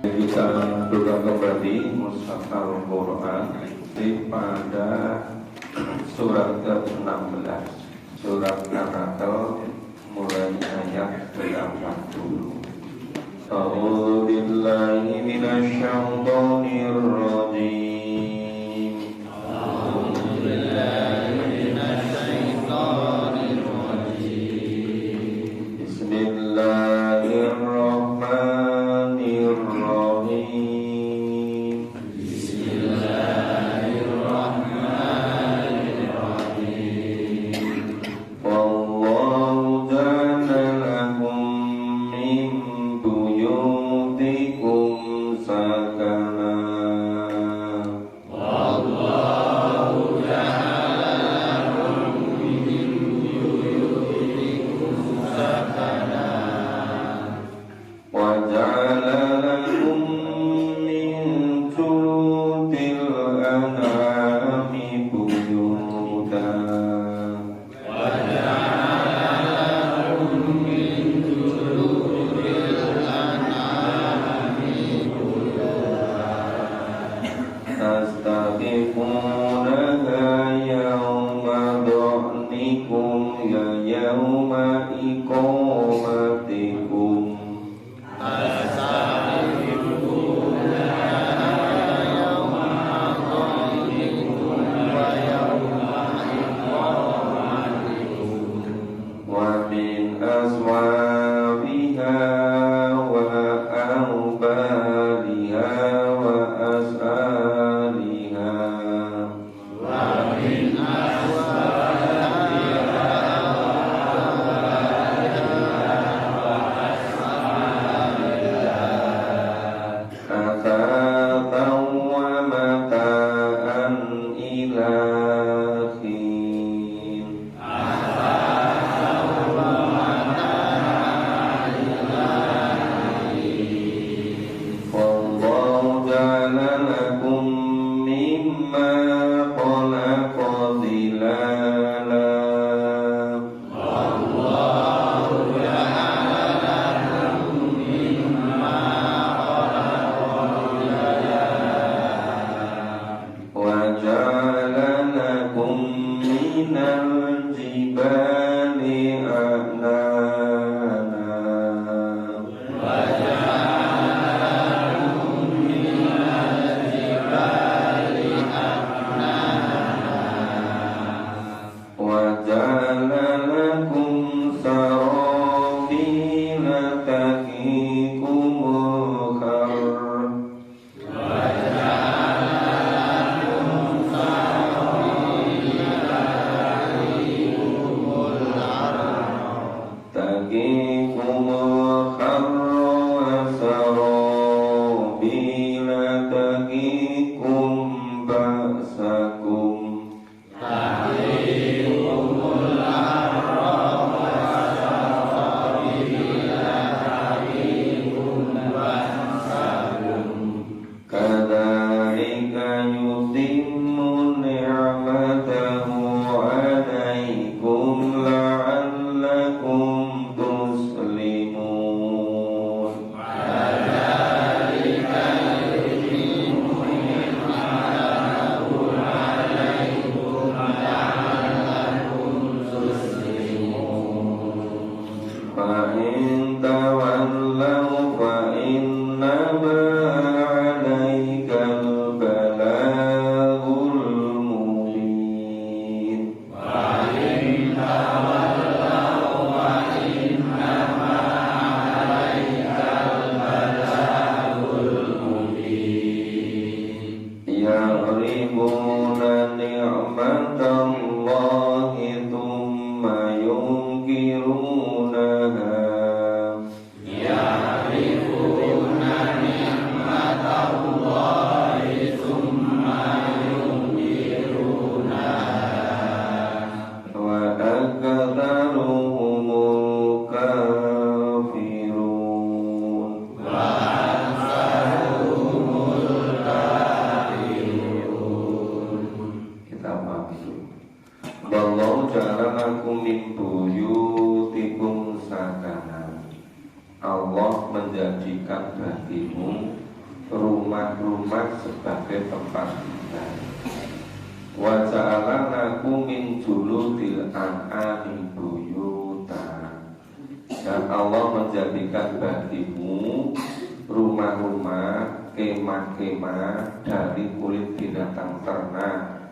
Kita buka kembali Mushaf Al-Quran pada surat ke-16, surat An-Nahl, mulai ayat 80. A'udzu billahi minasy syaithanir rajim. A'udzu billahi minasy syaithanir rajim. Bismillahirrahmanirrahim. Wallahu ja'ala lakum min buyutikum sakana. Wallahu ja'ala lakum min buyutikum sakana. Wa ja'ala lakum min juludil an'ami buyutan. Tastaqifunaha yawma dha'nikum ya yawma iqamatikum. Wa min aswabiha wa awbariha wa as'ariha. Athatan wa mata'an ila hin. Wallahu ja'ala lakum mimma khalaqa dhilala. Wa ja'ala lakum minal jibali aknana. Wa ja'ala lakum sarabila taqikumul harr. Taqikumul harra wa sarabila taqikum ba'sakum. Kadzalika yutimmu ni'matahu 'alaikum la'allakum tuslimun. Fa in tawallaw fa innama 'alaikal balaghul mubin. Ya'rifuna ni'matallahi thumma yunkirunaha. Wa aktsaruhumul kafirun. Kita pahami dulu. Wallahu ja'ala lakum min buyutikum sakana. Allah menjadikan bagimu rumah-rumah sebagai tempat tinggal. Wa ja'alanakum min juludil an'ami buyuta. Dan Allah menjadikan bagimu rumah-rumah, kemah-kemah dari kulit binatang ternak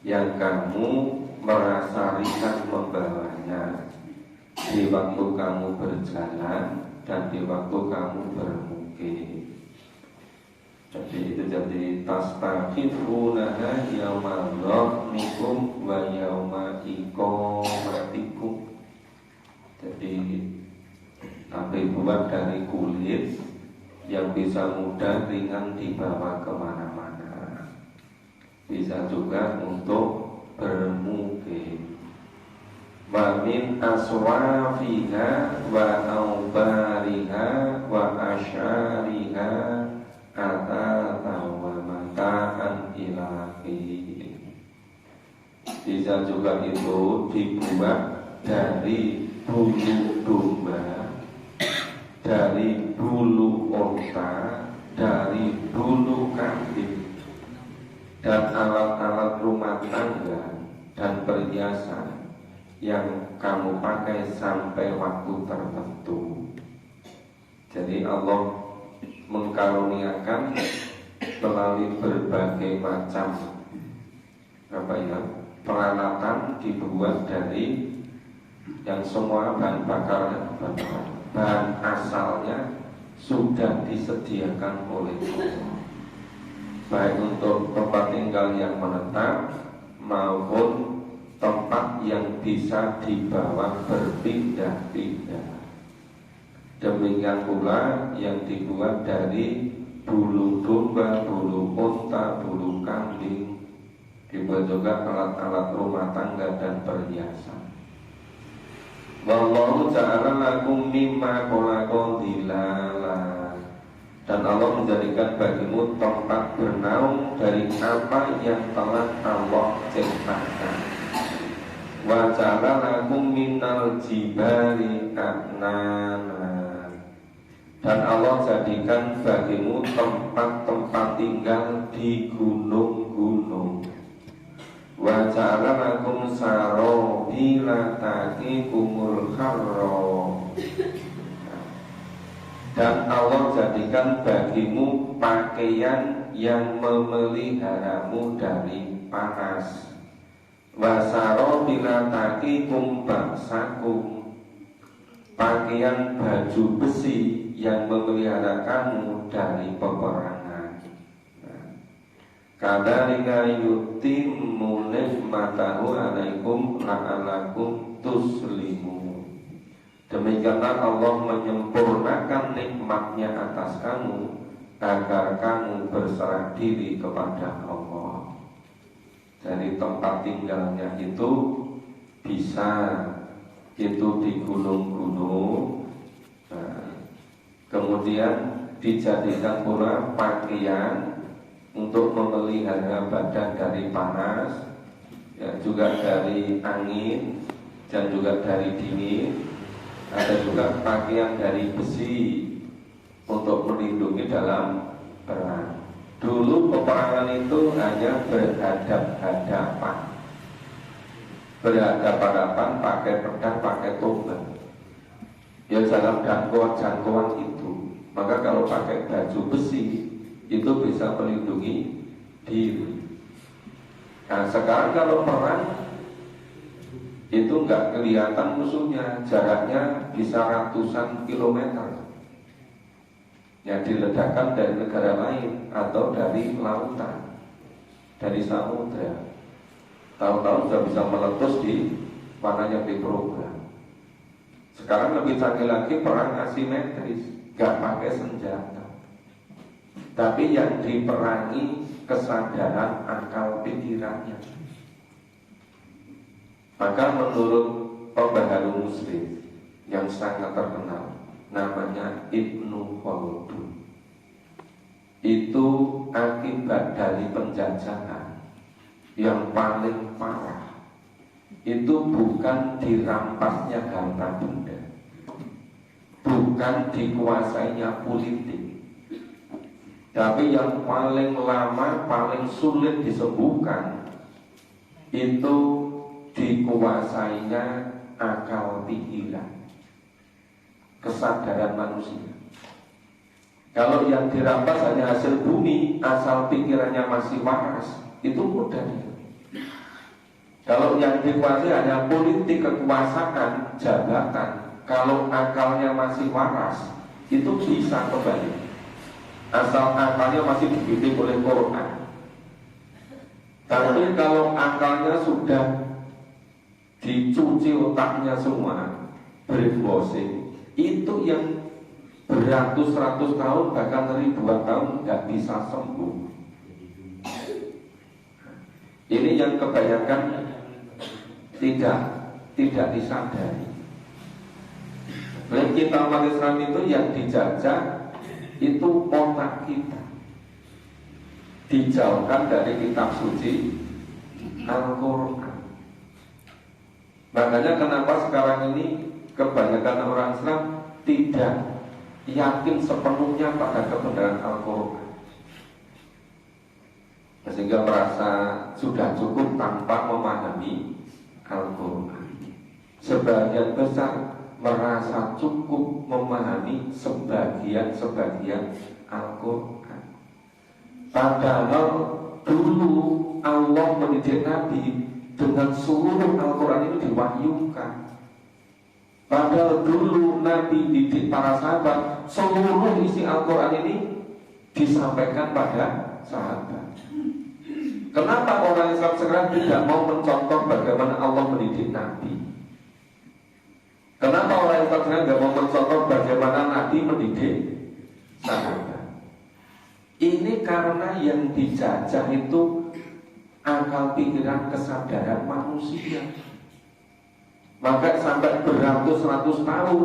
yang kamu merasa ringan membawanya di waktu kamu berjalan dan di waktu kamu bermukim. Jadi itu jadi tastaqifunaha yauma dhaqnikum wa yauma iqamatikum. Jadi Nabi buat dari kulit yang bisa mudah ringan dibawa kemana-mana, bisa juga untuk bermukim. Wa min aswafiha wa aubariha wa asyariha atata wa mata'an ilahi. Bisa juga itu dibuat dari bulu domba, dari bulu unta, dari bulu kambing, dan alat-alat rumah tangga dan perhiasan yang kamu pakai sampai waktu tertentu. Jadi Allah mengkaruniakan melalui berbagai macam peralatan dibuat dari yang semua bahan bakar, bahan asalnya sudah disediakan oleh Allah, baik untuk tempat tinggal yang menetap maupun tempat yang bisa dibawa berpindah-pindah. Demikian pula yang dibuat dari bulu domba, bulu unta, bulu kambing, dibuat juga alat-alat rumah tangga dan perhiasan. Wallahu ta'ala lakum mimma khalaqa dhilala. Dan Allah menjadikan bagimu tempat bernaung dari apa yang telah Allah ciptakan. Wa ja'ala lakum minal jibali aknana. Dan Allah jadikan bagimu tempat-tempat tinggal di gunung-gunung. Wa ja'ala lakum sarabila taqikumul harra. Dan Allah jadikan bagimu pakaian yang memeliharamu dari panas. Wa sarabila taqikum ba'sakum. Pakaian baju besi yang memelihara kamu dari peperangan. Kadzalika yutimmu ni'matahu 'alaikum la'allakum tuslimun. Demikianlah Allah menyempurnakan nikmatnya atas kamu agar kamu berserah diri kepada Allah. Jadi tempat tinggalnya itu bisa itu di gunung-gunung. Kemudian dijadikan pula pakaian untuk memelihara badan dari panas, ya, juga dari angin dan juga dari dingin. Ada juga pakaian dari besi untuk melindungi dalam perang. Dulu peperangan itu hanya berhadap-hadapan, pakai pedang, pakai tombak. Ya dalam jangkauan itu. Maka kalau pakai baju besi itu bisa melindungi diri. Nah sekarang kalau perang itu nggak kelihatan musuhnya, jaraknya bisa ratusan kilometer. Yang diledakkan dari negara lain atau dari lautan, dari samudra. Tahu-tahu sudah bisa meletus di mana yang diprogram. Sekarang lebih canggih lagi, perang asimetris, nggak pakai senjata. Tapi yang diperangi kesadaran akal pikirannya. Maka menurut pembaharu Muslim yang sangat terkenal, namanya Ibnu Khaldun, itu akibat dari penjajahan yang paling parah itu bukan dirampasnya harta benda, bukan dikuasainya politik, Tapi yang paling lama, paling sulit disembuhkan itu dikuasainya akal pikiran, kesadaran manusia. Kalau yang dirampas hanya hasil bumi, asal pikirannya masih waras, itu mudah. Kalau yang dikuasai hanya politik, kekuasaan, jabatan, kalau akalnya masih waras, itu bisa kembali. Asal akalnya masih dibimbing oleh Quran. Tapi kalau akalnya sudah dicuci otaknya semua, brainwashing, itu yang beratus-ratus tahun bahkan ribuan tahun nggak bisa sembuh. Ini yang kebanyakan tidak disadari. Oleh kita umat Islam itu yang dijajah itu otak kita, dijauhkan dari kitab suci Al-Quran. Makanya kenapa sekarang ini kebanyakan orang Islam tidak yakin sepenuhnya pada kebenaran Al-Quran, sehingga merasa sudah cukup tanpa memahami Al-Quran. Sebagian besar merasa cukup memahami sebagian Al-Quran. Padahal dulu Allah mendidik Nabi dengan seluruh Al-Quran itu diwahyukan. Padahal dulu Nabi didik para sahabat, seluruh isi Al-Quran ini disampaikan pada sahabat. Kenapa orang Islam sekarang tidak mau mencontoh bagaimana Allah mendidik Nabi? Kenapa orang Islam sekarang tidak mau mencontoh bagaimana Nabi mendidik sahabat? Ini karena yang dijajah itu akal pikiran kesadaran manusia. Maka sampai beratus-ratus tahun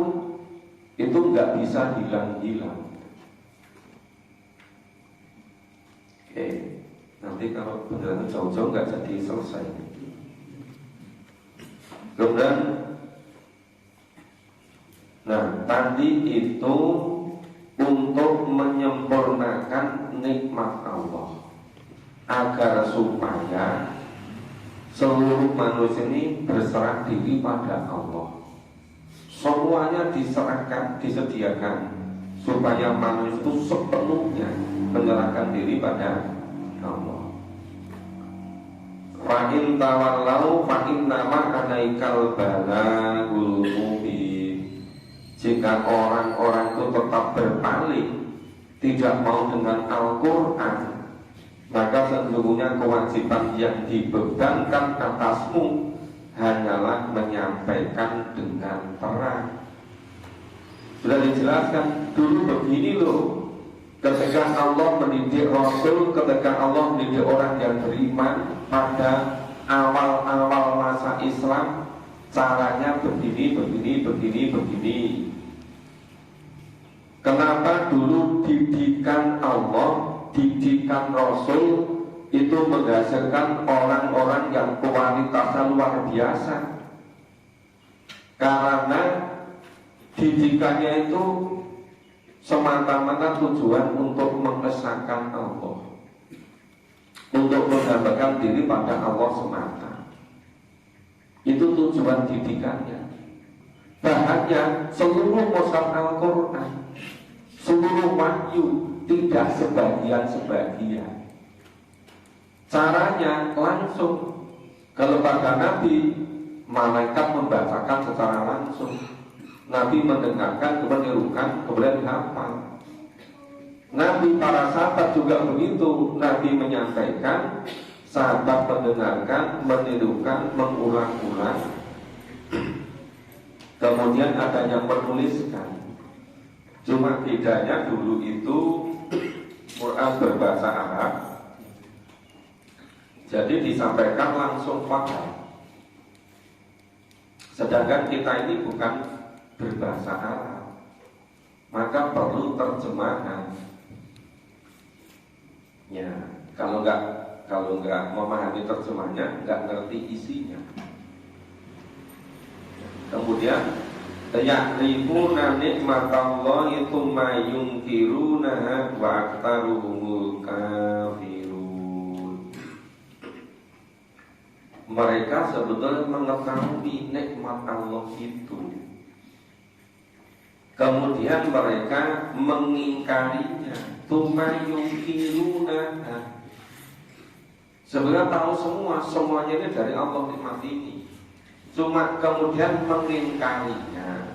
itu nggak bisa hilang-hilang. Oke, nanti kalau beneran jauh-jauh nggak jadi selesai. Kemudian, nah tadi itu untuk menyempurnakan nikmat Allah, agar supaya seluruh manusia ini berserah diri pada Allah. Semuanya diserahkan, disediakan supaya manusia itu sepenuhnya menyerahkan diri pada Allah. Fa in tawallau fa innama alaikal balagul mubin. Jika orang-orang itu tetap berpaling, tidak mau dengan Al-Quran, maka sesungguhnya kewajiban yang dibebankan atasmu hanyalah menyampaikan dengan terang. Sudah dijelaskan dulu begini loh, ketika Allah mendidik Rasul, ketika Allah mendidik orang yang beriman pada awal-awal masa Islam, caranya begini. Kenapa dulu didikan Allah, didikan Rasul itu menghasilkan orang-orang yang kualitasnya luar biasa? Karena didikannya itu semata-mata tujuan untuk mengesahkan Allah, untuk menghambakan diri pada Allah semata. Itu tujuan didikannya. Bahannya seluruh mushaf Al-Quran, seluruh wahyu, tidak sebagian-sebagian. Caranya langsung. Kalau pada Nabi, malaikat membacakan secara langsung, Nabi mendengarkan, menirukan, kemudian hafal. Nabi para sahabat juga begitu. Nabi menyampaikan, sahabat mendengarkan, menirukan, mengulang-ulang. Kemudian ada yang menuliskan. Cuma bedanya dulu itu Quran berbahasa Arab, jadi disampaikan langsung fathah. Sedangkan kita ini bukan berbahasa Arab, maka perlu terjemahan. Ya, kalau nggak memahami terjemahnya, nggak ngerti isinya. Kemudian Ya'rifuna nikmatallahi tsumma yunkirunaha wa aktsaruhumul kafirun. Mereka sebetulnya mengetahui nikmat Allah itu, kemudian mereka mengingkarinya. Tsumma yunkirunaha, sebenarnya tahu semuanya ini dari Allah nikmat ini, cuma kemudian mengingkarinya.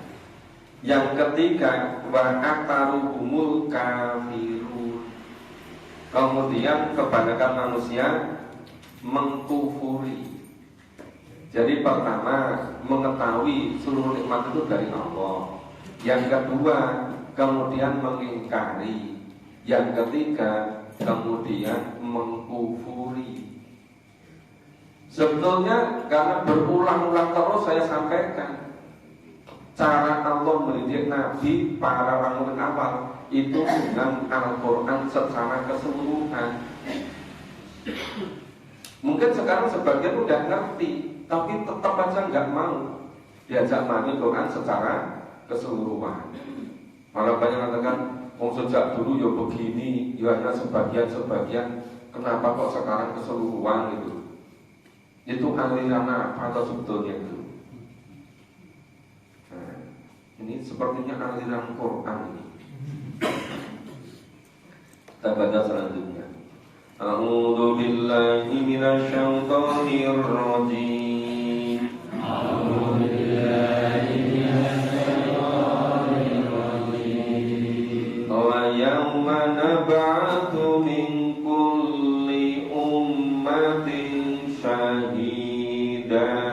Yang ketiga, wa aktaruhumul kafirun, kemudian kebanyakan manusia mengkufuri. Jadi pertama, mengetahui seluruh nikmat itu dari Allah. Yang kedua, kemudian mengingkari. Yang ketiga, kemudian mengkufuri. Sebetulnya karena berulang-ulang terus saya sampaikan, cara Allah mendidik Nabi para orang awal itu dengan Al-Quran secara keseluruhan. Mungkin sekarang sebagian udah ngerti, tapi tetap aja nggak mau diajak memahami Quran secara keseluruhan. Malah banyak mengatakan, sejak dulu ya begini, ya hanya sebagian-sebagian, kenapa kok sekarang keseluruhan gitu? Itu aliran apa atau sebetulnya itu? Nah, ini sepertinya aliran Quran ini. Kita baca selanjutnya. A'udzu billahi minasyaitonir rajim. A'udzu billahi minasyaitonir rajim. Wa yawma nab'atsu min kulli ummatin syahida.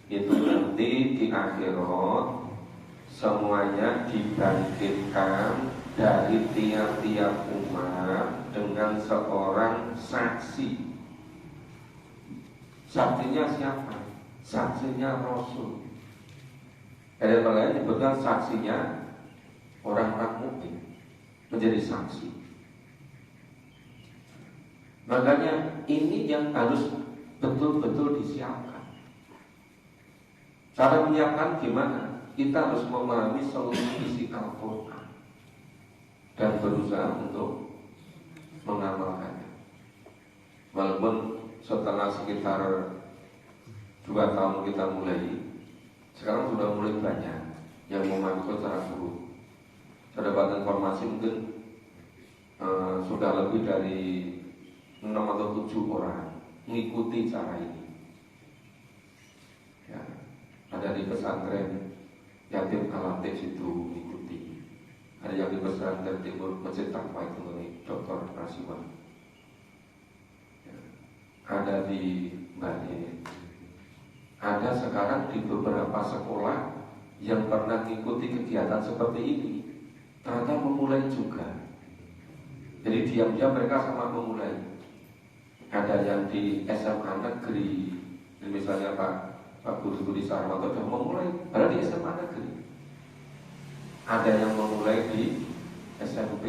Itu nanti di akhirat semuanya dibangkitkan dari tiap-tiap umat dengan seorang saksi. Saksinya siapa? Saksinya Rasul. Ada yang lain disebutkan saksinya orang-orang mukmin menjadi saksi. Makanya ini yang harus betul-betul disiapkan. Cara menyiapkan gimana? Kita harus memahami seluruh isi Al-Quran dan berusaha untuk mengamalkannya. Walaupun setelah sekitar 2 tahun kita mulai, sekarang sudah mulai banyak yang memahami secara buruk. Saya dapat informasi mungkin sudah lebih dari 6 atau 7 orang mengikuti cara ini. Ya, ada di pesantren Yatim Al-Latif itu mengikuti. Ada yang di pesantren Timur Masjid Taqwa itu nih, Dr. Rasiwan. Ya, ada di Bali. Ada sekarang di beberapa sekolah yang pernah mengikuti kegiatan seperti ini, ternyata memulai juga. Jadi diam-diam mereka sama memulai. Ada yang di SMA negeri, misalnya Pak Budi Sarwanto sudah memulai, padahal di SMA negeri. Ada yang memulai di SMP.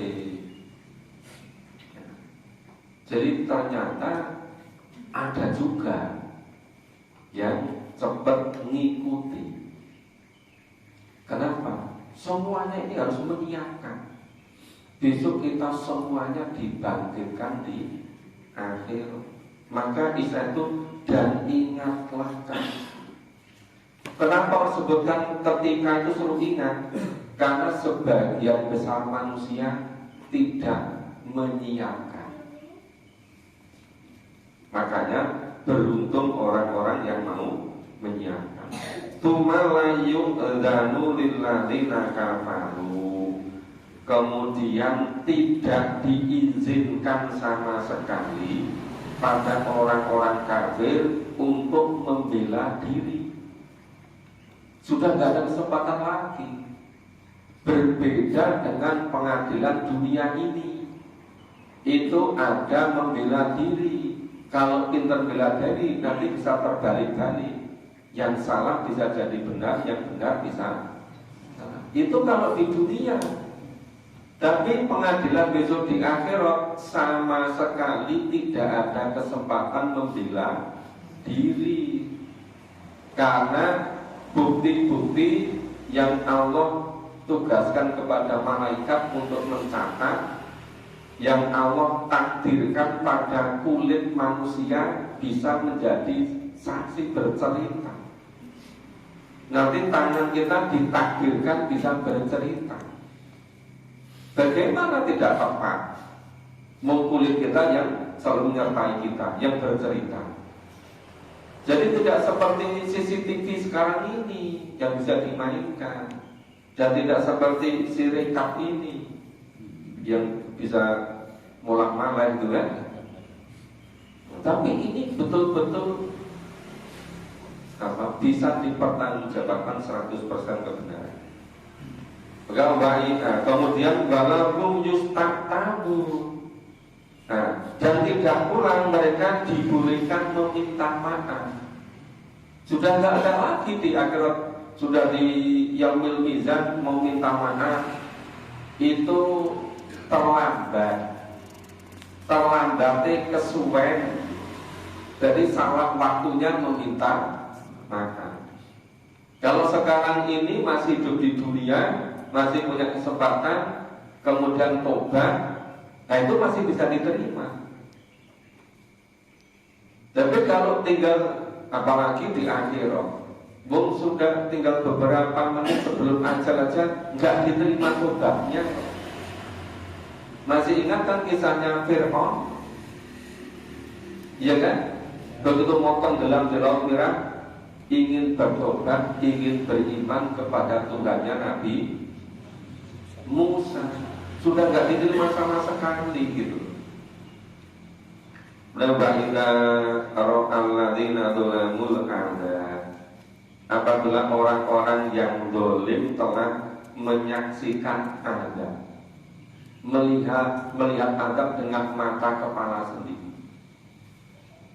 Jadi ternyata ada juga yang cepat ngikuti. Kenapa? Semuanya ini harus menyiapkan. Besok kita semuanya dibangkitkan di akhir. Maka Isa itu dan ingatlah kamu. Kenapa disebutkan ketika itu suruh ingat? Karena sebagian besar manusia tidak menyiapkan. Makanya beruntung orang-orang yang mau menyiapkan. Tumalayung danu lilladzina kafaru. Kemudian tidak diizinkan sama sekali pada orang-orang kafir untuk membela diri. Sudah tidak ada kesempatan lagi. Berbeda dengan pengadilan dunia ini. Itu ada membela diri. Kalau pintar bela diri nanti bisa terbalik-balik. Yang salah bisa jadi benar, yang benar bisa salah. Itu kalau di dunia. Tapi pengadilan besok di akhirat sama sekali tidak ada kesempatan membela diri. Karena bukti-bukti yang Allah tugaskan kepada malaikat untuk mencatat, yang Allah takdirkan pada kulit manusia bisa menjadi saksi bercerita. Nanti tangan kita ditakdirkan bisa bercerita. Bagaimana tidak tepat mau kulit kita yang selalu menyertai kita, yang bercerita. Jadi tidak seperti CCTV sekarang ini yang bisa dimainkan, dan tidak seperti si rekap ini yang bisa molak-malik itu kan. Tapi ini betul-betul bisa dipertanggungjawabkan 100% kebenaran. Kemudian walaupun yustaqtabu. Dan tidak pula mereka dibolehkan meminta maaf. Sudah tidak ada lagi di akhirat, sudah di yaumil mizan mau minta maaf itu terlambatnya kesuwen. Jadi salah waktunya meminta maaf. Kalau sekarang ini masih hidup di dunia, masih punya kesempatan, kemudian tobat, nah itu masih bisa diterima. Tapi kalau tinggal, apalagi di akhirat, sudah tinggal beberapa menit sebelum ajal aja nggak diterima tobatnya. Masih ingat kan kisahnya Fir'aun? Iya kan? Begitu mau tenggelam di laut merah, ingin bertobat, ingin beriman kepada Tuhannya Nabi Musa, sudah nggak diterima sama sekali gitu. Apabila orang-orang yang dolim telah menyaksikan azab, melihat azab dengan mata kepala sendiri.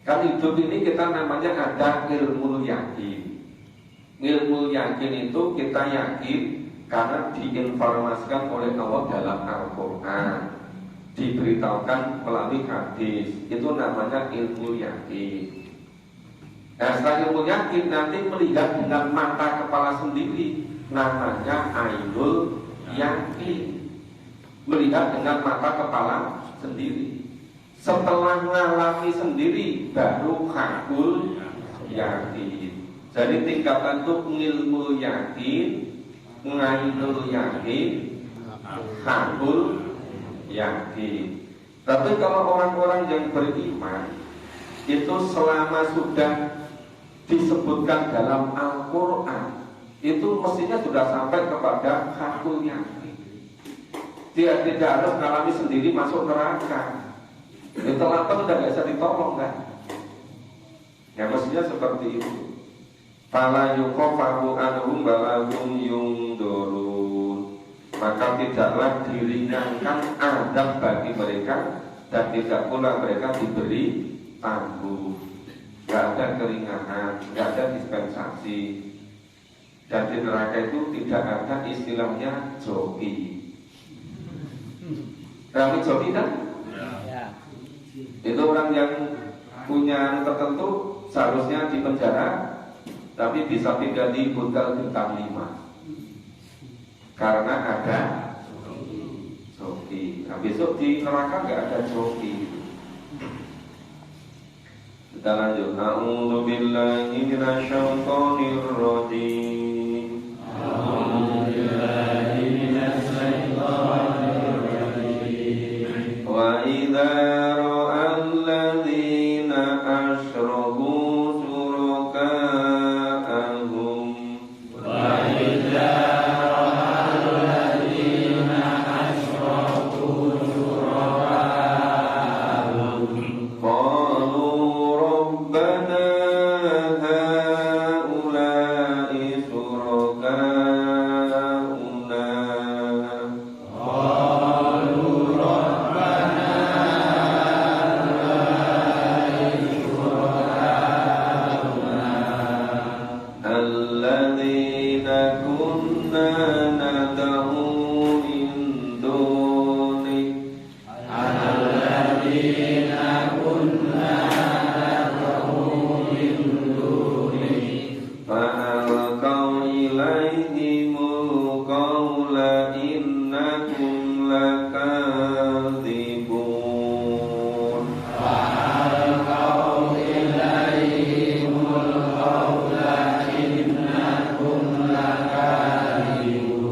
Kan hidup ini kita namanya ada ilmu yakin. Ilmu yakin itu kita yakin karena diinformasikan oleh Allah dalam Al-Quran, diberitahukan melalui hadis. Itu namanya ilmu yakin. Nah, setelah ilmu yakin nanti melihat dengan mata kepala sendiri, namanya ainul yakin. Melihat dengan mata kepala sendiri. Setelah mengalami sendiri baru hakul yakin. Jadi tingkatan itu ilmu yakin, ainul yakin, hakul yakin. Tapi kalau orang-orang yang beriman itu selama sudah disebutkan dalam Al-Quran, itu mestinya sudah sampai kepada hakul yakin. Dia tidak harus mengalami sendiri masuk neraka. Itu lapar sudah nggak bisa ditolong kan? Ya mestinya seperti itu. Fala yukofaru anhum balahum yungdurun. Maka tidaklah diringankan azab bagi mereka, dan tidak pula mereka diberi tangguh. Gak ada keringanan, gak ada dispensasi. Dan di neraka itu tidak ada istilahnya joki. Rami joki kan? Ya. Itu orang yang punya tertentu seharusnya di penjara, tapi bisa pindah di hotel bintang 5 karena ada joki. Nah, besok di neraka nggak ada joki. Kita lanjut. A'udzu billahi minasyaitonir rajim. A'udzu billahi minasyaitonir rajim. Wa idza ra'al ladzina asyraku syuraka'ahum wa idza ra'al ladzina asyraku syuraka'ahum qalu rabbana haula'i syuraka'una alladzina kunna nad'u min dunik alladzina kunna nad'u min dunik fa'alqaw ilaihimul qawla innakum lakadzibun fa'alqaw ilaihimul qawla innakum lakadzibun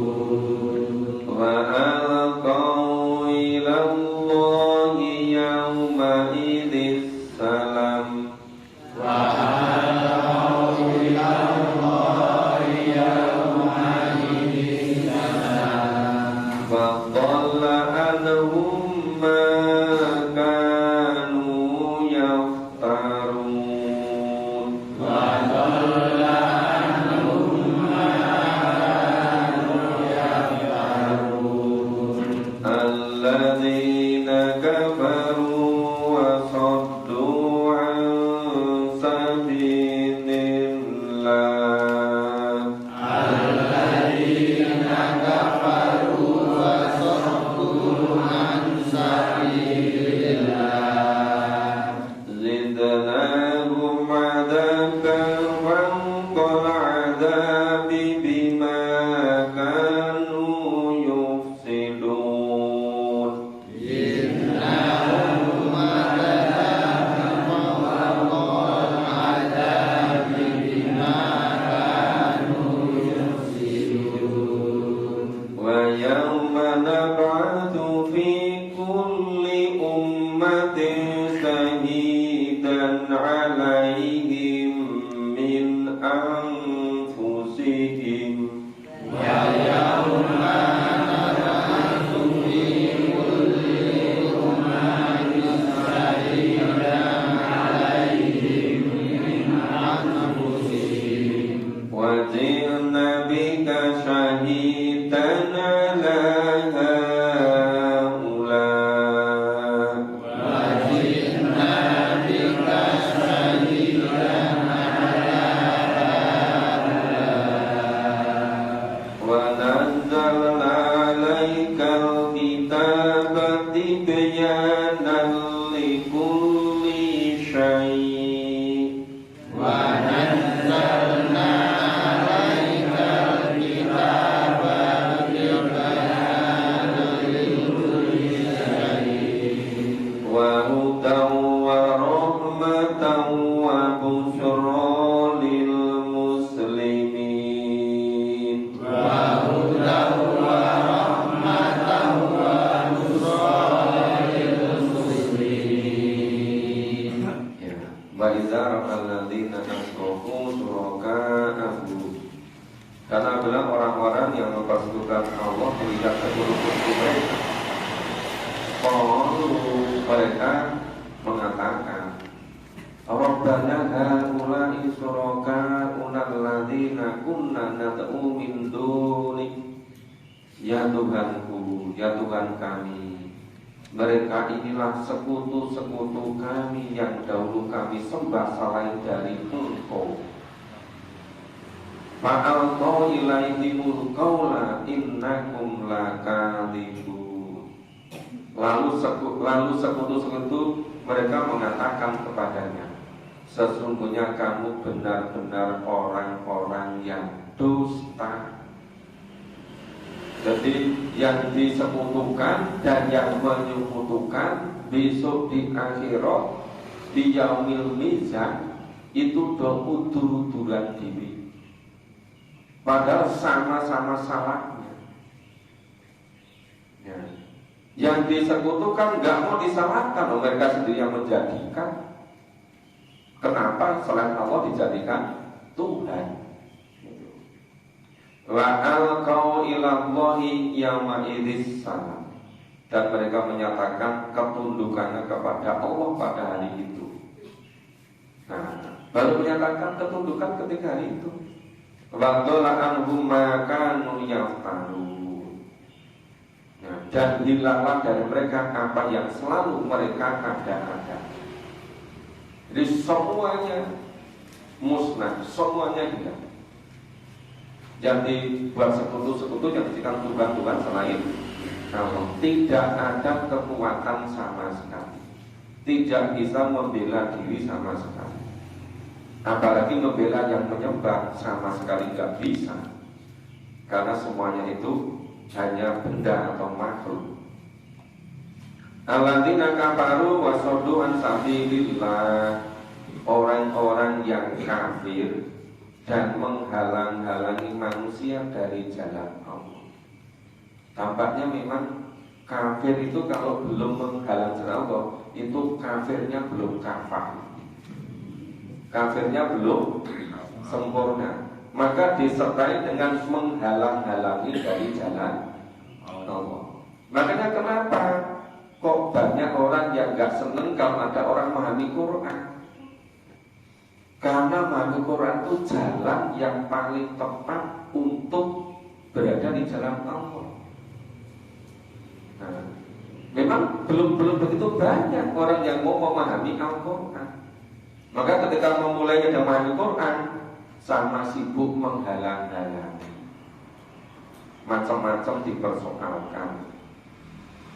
wa alqaw ilallahi yawma idzis salam wa alqaw ilallahi yawma idzis salam fa dhalla anhum ma kanu yaftarun wa dhalla anhum ma kanu yaftarun alladzina kafaru wa saddu an sabilillah alladzina kafaru wa saddu an sabilillah zidnahum adaban fawqal adabi bima kanu yufsidun zidnahum adaban fawqal adabi bima kanu yufsidun wa yawma nab'atsu fi kulli ummatin shahidan 'alaihim min anfusihim wa yawma nab'atsu fi kulli ummatin shahidan 'alaihim min anfusihim wa ji'na bika shahidan 'ala haula wa ji'na bika shahidan 'ala wa nazzalna 'alaikal kitaba tibyanan likulli syai' wa nazzalna 'alaikal kitaba tibyanan likulli syai' wa hudan wa rahmatan wa busyra lil muslimin wa hudan wa rahmatan wa busyra lil muslimin wa idza ra'al ladzina asyraku syuraka'ahum karena bilang orang-orang yang mempersekutukan Allah melihat keburukan mereka mereka mengatakan Rabbana haula'i syuraka'una alladzina kunna nad'u min dunik ya Tuhanku ya Tuhan kami mereka inilah sekutu-sekutu kami yang dahulu kami sembah selain dari Engkau fa'alqaw ilaihimul qawla innakum lakadzibun lalu sekutu-sekutu Mereka mengatakan kepadanya, sesungguhnya kamu benar-benar orang-orang yang dusta. Jadi yang disekutukan dan yang menyekutukan besok di akhirat, di yaumil mizan, itu do udur-uduran diri. Padahal sama-sama salahnya. Ya. Yang disekutukan nggak mau disalahkan, mereka sendiri yang menjadikan. Kenapa selain Allah dijadikan Tuhan? Wa alqau ilallahi yawma idzis salam, dan mereka menyatakan ketundukannya kepada Allah pada hari itu. Nah, baru menyatakan ketundukan ketika hari itu. Wa dhalla anhum ma kanu yaftarun. Dan hilanglah dari mereka apa yang selalu mereka ada-ada. Jadi semuanya musnah, semuanya hilang. Yang dibuat sekutu-sekutu, yang dijadikan Tuhan-Tuhan selain Allah. Tidak ada kekuatan sama sekali, tidak bisa membela diri sama sekali. Apalagi membela yang menyembah, sama sekali tidak bisa. Karena semuanya itu hanya benda atau makhluk. Alladzina kafaru wa saddu an sabilillah, orang-orang yang kafir dan menghalang-halangi manusia dari jalan Allah. Tampaknya memang kafir itu kalau belum menghalang jalan Allah, itu kafirnya belum kafah, kafirnya belum sempurna. Maka disertai dengan menghalang-halangi dari jalan Allah. Makanya kenapa kok banyak orang yang gak seneng kalau ada orang memahami Quran? Karena memahami Quran itu jalan yang paling tepat untuk berada di jalan Allah. Nah, memang belum begitu banyak orang yang mau memahami Al-Quran. Maka ketika memulai memahami Quran, sama sibuk menghalang-halangi, macam-macam dipersoalkan.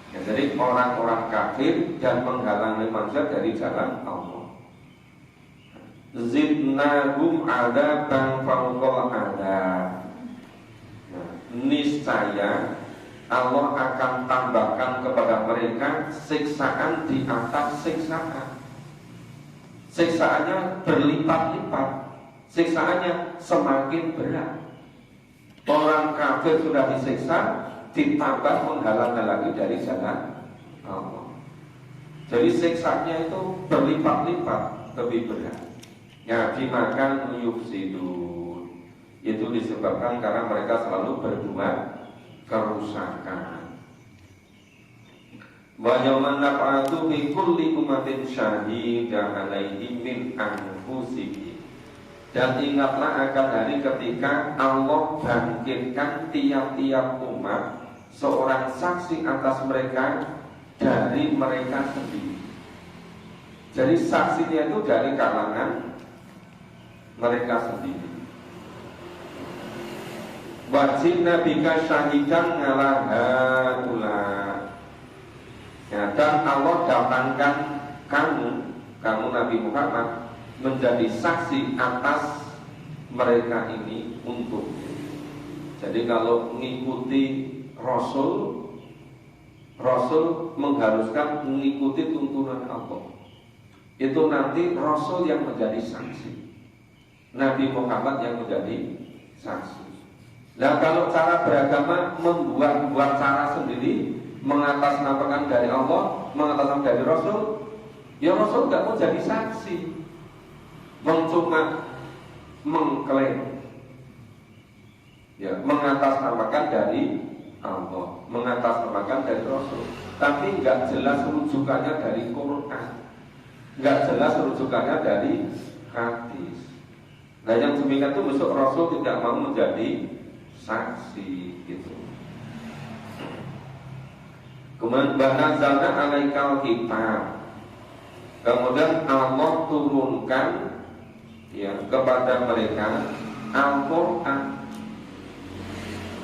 Ya, jadi orang-orang kafir dan menghalangi manusia dari jalan Allah. Zidnahum adaban fawqal adab. Niscaya Allah akan tambahkan kepada mereka siksaan di atas siksaan. Siksaannya berlipat-lipat, siksaannya semakin berat. Orang kafir sudah disiksa, ditambah menghalang-halangi dari jalan Allah. Jadi siksanya itu berlipat-lipat lebih berat. Ya, dimakan yufsidun. Itu disebabkan karena mereka selalu berbuat kerusakan. Wa yawman nab'atu fi kulli ummatin syahidan 'alaihim min anfusihim. Dan ingatlah akan hari ketika Allah bangkitkan tiap-tiap umat seorang saksi atas mereka dari mereka sendiri. Jadi saksinya itu dari kalangan mereka sendiri. Wajib nabika syahidan ngalahaula. Ya, dan Allah datangkan kamu Nabi Muhammad menjadi saksi atas mereka ini untuk. Jadi kalau mengikuti Rasul mengharuskan mengikuti tuntunan Allah. Itu nanti Rasul yang menjadi saksi, Nabi Muhammad yang menjadi saksi. Nah, kalau cara beragama membuat cara sendiri, mengatasnamakan dari Allah, mengatasnamakan dari Rasul, ya Rasul nggak mau jadi saksi, cuma mengklaim, ya mengatasnamakan dari Allah, mengatasnamakan dari Rasul, tapi nggak jelas rujukannya dari Quran, nggak jelas rujukannya dari hadis. Nah, yang demikian itu besok Rasul tidak mau menjadi saksi gitu. Kemudian banazalna alaikal kitab. Kemudian Allah turunkan ya kepada mereka Al-Quran.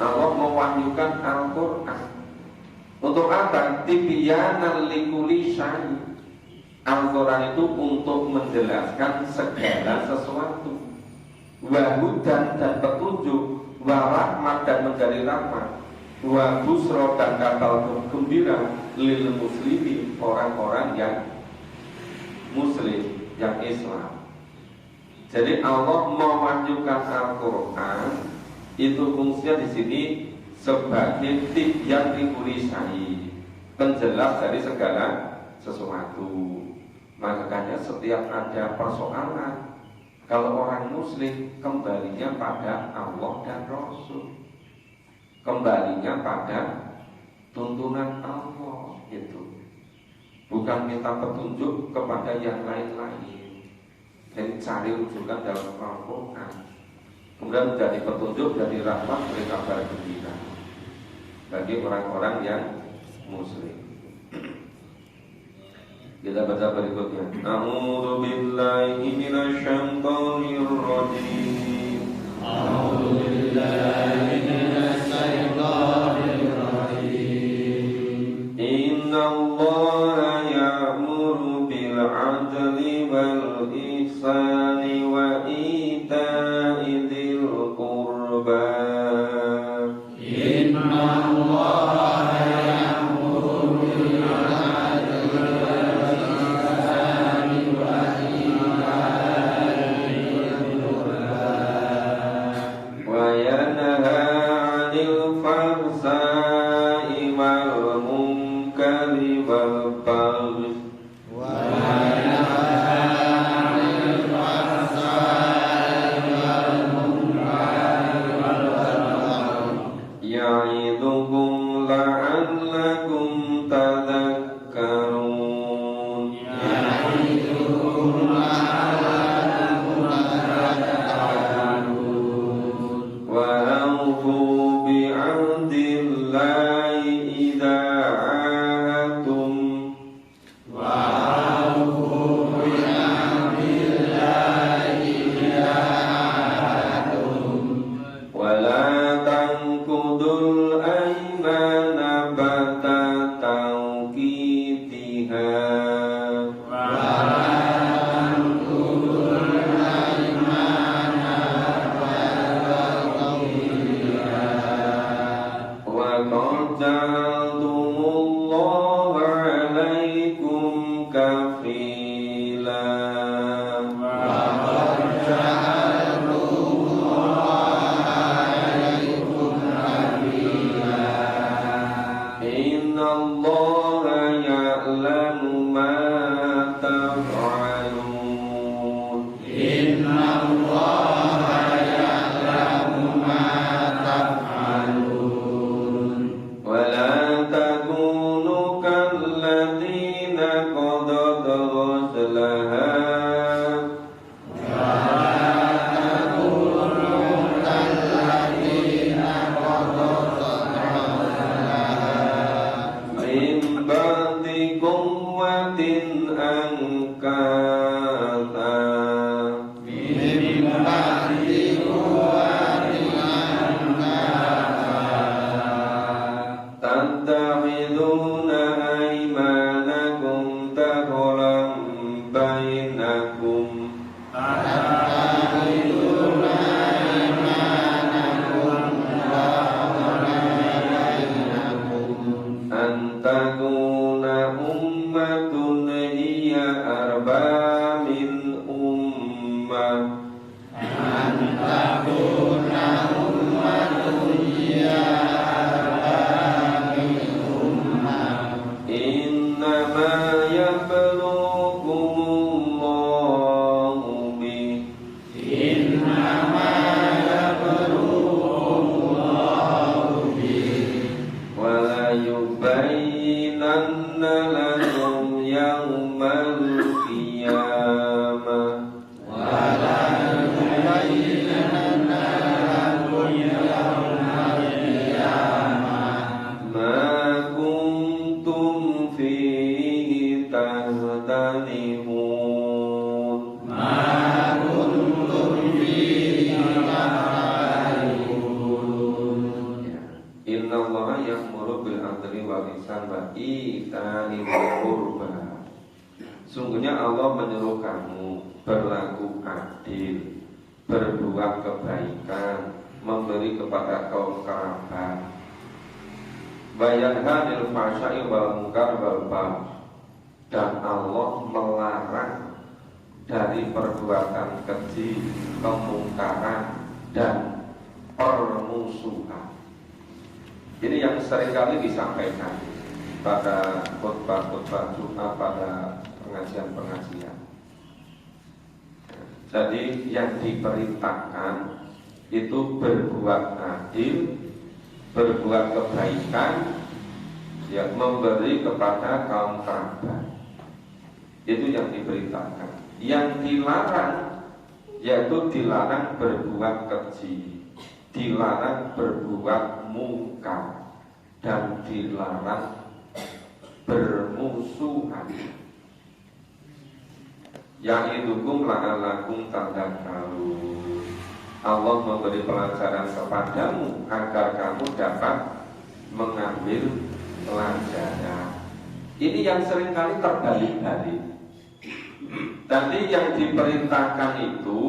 Allah mewahyukan Al-Quran. Untuk apa? Tibyanan likuli syai. Al-Quran itu untuk menjelaskan segala sesuatu. Wahudan dan petunjuk, warahmat dan menjadi rahmat, wa busro dan kabar gembira lil muslimin, orang-orang yang muslim, yang Islam. Jadi Allah mewahyukan Al-Quran itu fungsinya di sini sebagai tip yang dikulisai, penjelas dari segala sesuatu. Makanya setiap ada persoalan, kalau orang muslim kembalinya pada Allah dan Rasul, kembalinya pada tuntunan Allah gitu. Bukan minta petunjuk kepada yang lain-lain. Jadi cari rujukan dalam Al-Quran, kemudian menjadi petunjuk, jadi rahmat, beri kabar gembira bagi orang-orang yang muslim. Kita baca berikutnya. A'udzu billahi minasyaitonir rajim. A'udzu billahi minasyaitonir rajim. Innallaha ya'muru bil 'adli wal ihsani wa ita'i dzil qurba. Sungguh Allah menyuruh kamu berlaku adil, berbuat kebaikan, memberi kepada kaum kerabat, bayanha lil fahsya'i wal munkar wal baghi, dan Allah melarang dari perbuatan keji, kemungkaran, dan permusuhan. Ini yang seringkali disampaikan pada khutbah-khutbah Jumat, pada pengajian-pengajian. Jadi yang diperintahkan itu berbuat adil, berbuat kebaikan, ya, memberi kepada kaum kerabat. Itu yang diperintahkan. Yang dilarang yaitu dilarang berbuat keji, dilarang berbuat mungkar, dan dilarang bermusuhan. Ya'idukum la'alakum tadhakkarun. Allah memberi pelajaran kepadamu agar kamu dapat mengambil pelajaran. Ini yang seringkali terbalik-balik. Tadi yang diperintahkan itu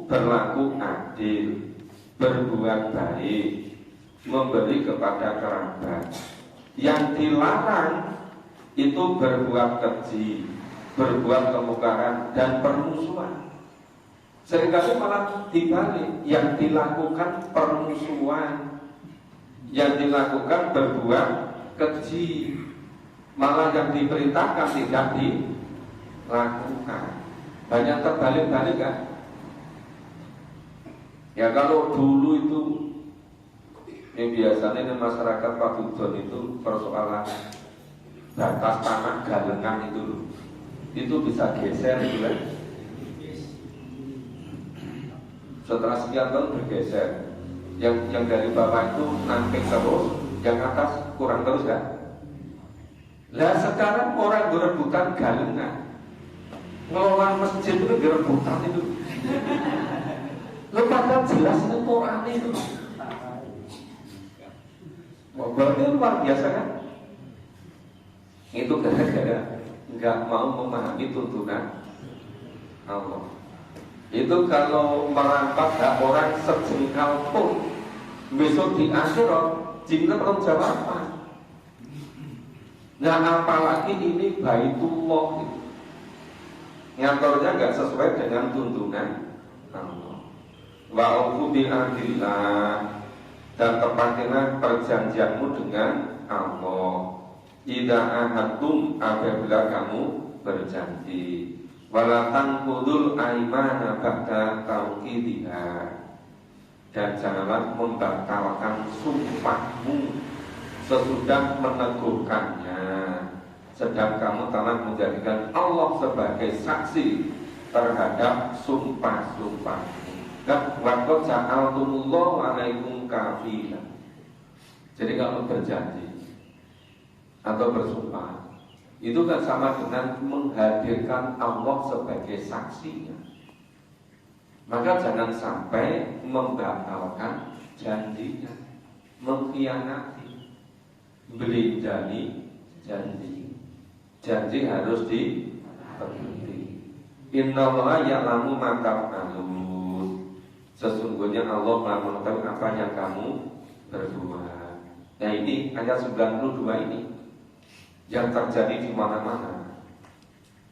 berlaku adil, berbuat baik, memberi kepada kerabat. Yang dilarang itu berbuat keji, berbuat kemungkaran, dan permusuhan. Seringkali malah dibalik, yang dilakukan permusuhan, yang dilakukan berbuat keji, malah yang diperintahkan tidak dilakukan. Banyak terbalik-balik kan? Ya kalau dulu itu biasanya ini masyarakat Padudon itu persoalan batas tanah galengan itu loh, itu bisa geser gitu kan? Setelah sekian tahun bergeser, yang dari bawah itu namping terus, yang atas kurang terus kan? Lah sekarang orang berebutan galengan, ngelola masjid itu berebutan itu. Lo padahal jelas itu Quran itu. Wah, berarti luar biasa kan? Itu gara-gara nggak mau memahami tuntunan Allah. Itu kalau merampas hak orang sejengkal pun, besok di akhirat cinta pertanggungjawaban. Nah apalagi ini Baitullah gitu. Ngaturnya nggak sesuai dengan tuntunan Allah. Wa aufu bi ahdillah, dan tepatilah perjanjianmu dengan Allah. Idza ahadtum, apabila kamu berjanji. Wala tanqudul aimana ba'da tauqidiha, dan janganlah membatalkan sumpahmu sesudah meneguhkannya, sedang kamu telah menjadikan Allah sebagai saksi terhadap sumpah-sumpah. Wa qad ja'altumullahu 'alaikum kafilan. Jadi kalau berjanji atau bersumpah itu kan sama dengan menghadirkan Allah sebagai saksinya. Maka jangan sampai membatalkan janjinya, mengkhianati, beli janji. Janji harus dipenuhi. Innallaha ya'lamu ma taf'alun. Sesungguhnya Allah Maha mengetahui apa yang kamu berbuat. Nah ini ayat 92 ini yang terjadi di mana-mana.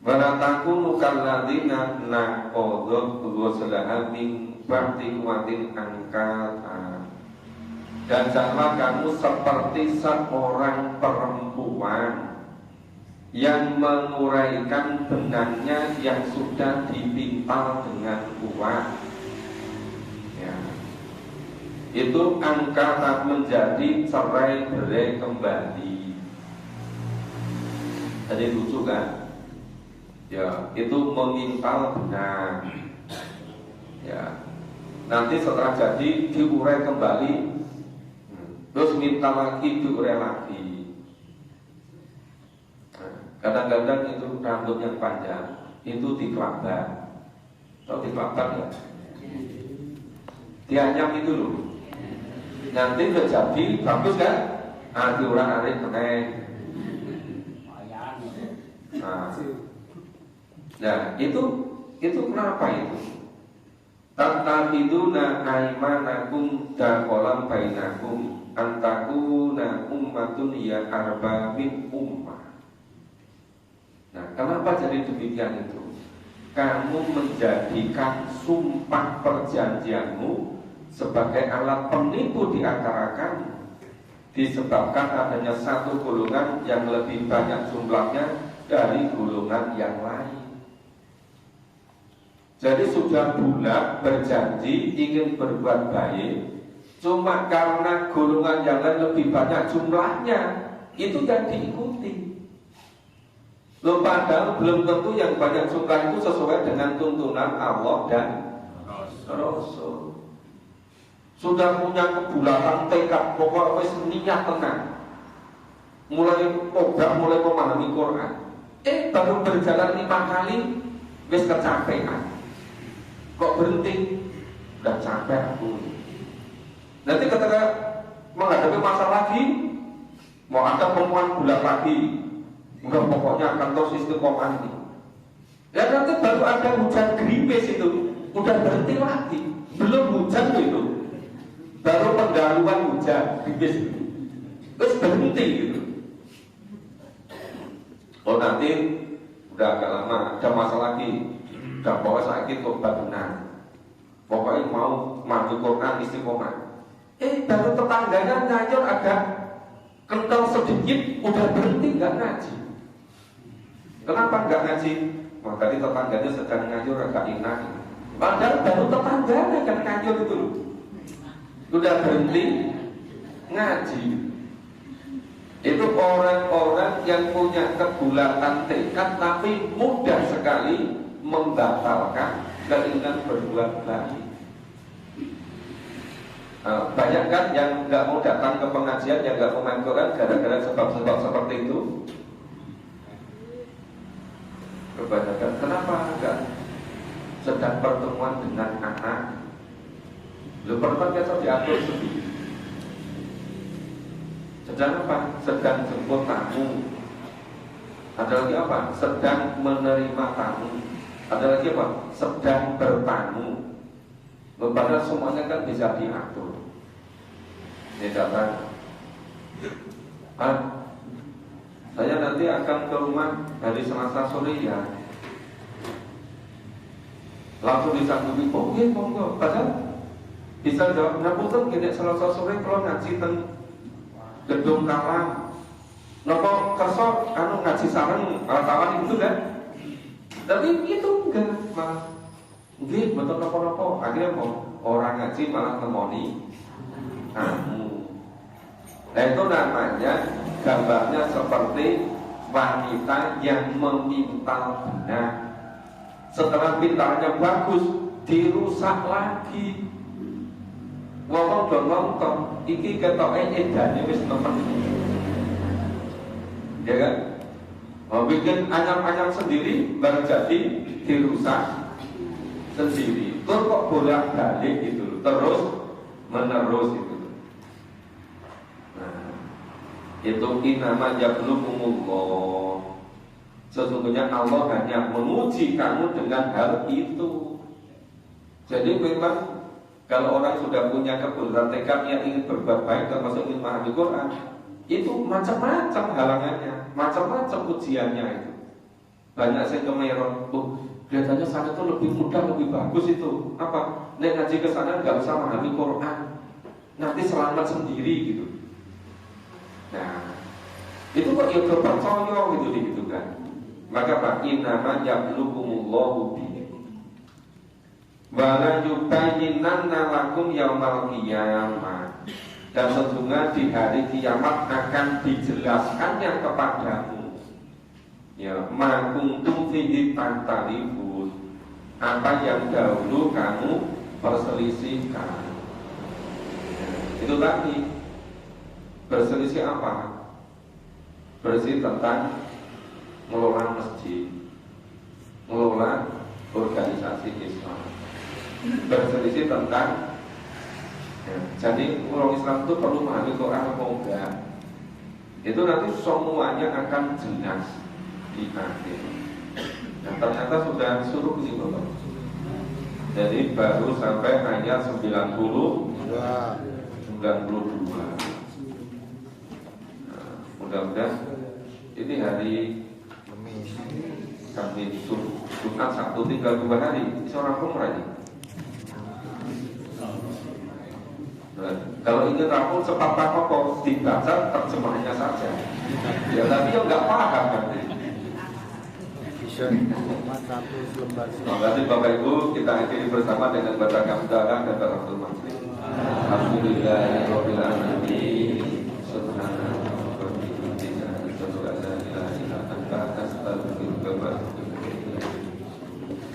Wala takunu kalladzina naqadhu rusulaha min ba'di quwwatin ankata. Dan janganlah kamu seperti seorang perempuan yang menguraikan benangnya yang sudah ditimpal dengan kuat. Ya. Itu angkata menjadi cerai-berai kembali. Jadi lucu kan? Ya, itu memintal benang. Ya. Nanti setelah jadi diurai kembali, terus minta lagi, diurai lagi. Kadang-kadang itu rambut yang panjang itu dikelabar. Tahu dikelabar ya? Dianyam itu loh. Nanti udah jadi, bagus kan? Diurai-arik meneng. Nah, Nah, itu kenapa itu? Tattakhiduna aymanakum dakolam bainakum antakuna ummatun ya arba min ummah. Nah, kenapa jadi demikian itu? Kamu menjadikan sumpah perjanjianmu sebagai alat penipu di antara kamu, disebabkan adanya satu golongan yang lebih banyak jumlahnya dari golongan yang lain. Jadi sudah bulat berjanji ingin berbuat baik, cuma karena golongan yang lain lebih banyak jumlahnya, itu yang diikuti. Loh, padahal belum tentu yang banyak jumlah itu sesuai dengan tuntunan Allah dan Rasul. Sudah punya kebulatan tekad, pokoknya wis niat tenang, mulai mulai memahami Quran. Baru berjalan 5 kali wis kecapean. Kok berhenti? Udah capek aku. Nanti ketika menghadapi masalah lagi, mau ada perempuan bulat lagi, udah pokoknya akan terus istiqomah ini. Ya nanti baru ada hujan gerimis itu, udah berhenti lagi. Belum hujan itu, baru pendahuluan hujan gerimis itu, terus berhenti gitu. Oh nanti udah agak lama, ada masalah lagi. Udah bawa sakit tobat benar, pokoknya mau maju Quran istiqomah. Baru tetangganya ngajur agak kental sedikit, udah berhenti nggak ngaji. Kenapa nggak ngaji? Wah, tadi tetangganya sedang ngajur agak enak. Padahal baru tetangganya kan ngajur itu, udah berhenti ngaji. Itu orang-orang yang punya kebulatan tekad tapi mudah sekali membatalkan keinginan berbuat baik. Banyak kan yang nggak mau datang ke pengajian, yang nggak mau main Quran gara-gara sebab-sebab seperti itu. Kebanyakan kenapa nggak sedang pertemuan dengan anak? Lu pertemuan biasa diatur sendiri. Sedang apa? Sedang jemput tamu. Ada lagi apa? Sedang menerima tamu. Ada lagi apa? Sedang bertamu. Padahal semuanya kan bisa diatur. Ini datang, saya nanti akan ke rumah hari Selasa sore ya. Langsung disanggupi, oh iya monggo. Padahal bisa jawab, ngapunten gini Selasa sore kalau ngaji teng gedung Kalang. Nopo kerso ngaji sareng wartawan itu kan. Tapi itu enggak, malah nggih betul nopo-nopo. Akhirnya mau orang ngaji malah nemoni kamu. Nah itu namanya gambarnya seperti wanita yang memintal benar. Setelah pintalnya bagus, dirusak lagi. Wong do nonton, iki ketoke edane wis nemen. Ya kan? Mau bikin anyam-anyam sendiri baru jadi dirusak sendiri. Terus kok bolak-balik gitu, terus menerus itu. Nah, itu inama yablukumullah. Sesungguhnya Allah hanya menguji kamu dengan hal itu. Jadi memang kalau orang sudah punya kebulatan tekad yang ingin berbuat baik termasuk ingin memahami Quran, itu macam-macam halangannya, macam-macam ujiannya itu. Banyak yang kemeron, kelihatannya sana itu lebih mudah, lebih bagus itu. Apa? Nek ngaji ke sana nggak usah memahami Quran, nanti selamat sendiri gitu. Nah, itu kok ya percaya gitu kan. Maka Pak inama yablukumullahu bihi wala yubayyinanna lakum yaumal qiyamah. Dan sesungguhnya di hari kiamat akan dijelaskannya kepadamu ya ma kuntum fihi tantalifun, apa yang dahulu kamu perselisihkan. Itu tadi berselisih apa? Berselisih tentang mengelola masjid, mengelola organisasi Islam, berselisih tentang jadi orang Islam itu perlu memahami Quran atau enggak. Itu nanti semuanya akan jelas di akhir. Nah, ternyata sudah suruh ini Bapak. Jadi baru sampai ayat 92. Nah, mudah-mudahan ini hari Kamis, Jumat, Sabtu, tinggal 2 hari. Seorang umrah ini. Nah, kalau ingin rampung cepat pokok dibaca terjemahnya saja. Ya tapi yang nggak paham nanti. Terima kasih Bapak Ibu, kita akhiri bersama dengan baca hamdalah dan taratul masjid. Alhamdulillahirabbil alamin.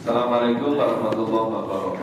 Assalamualaikum warahmatullahi wabarakatuh.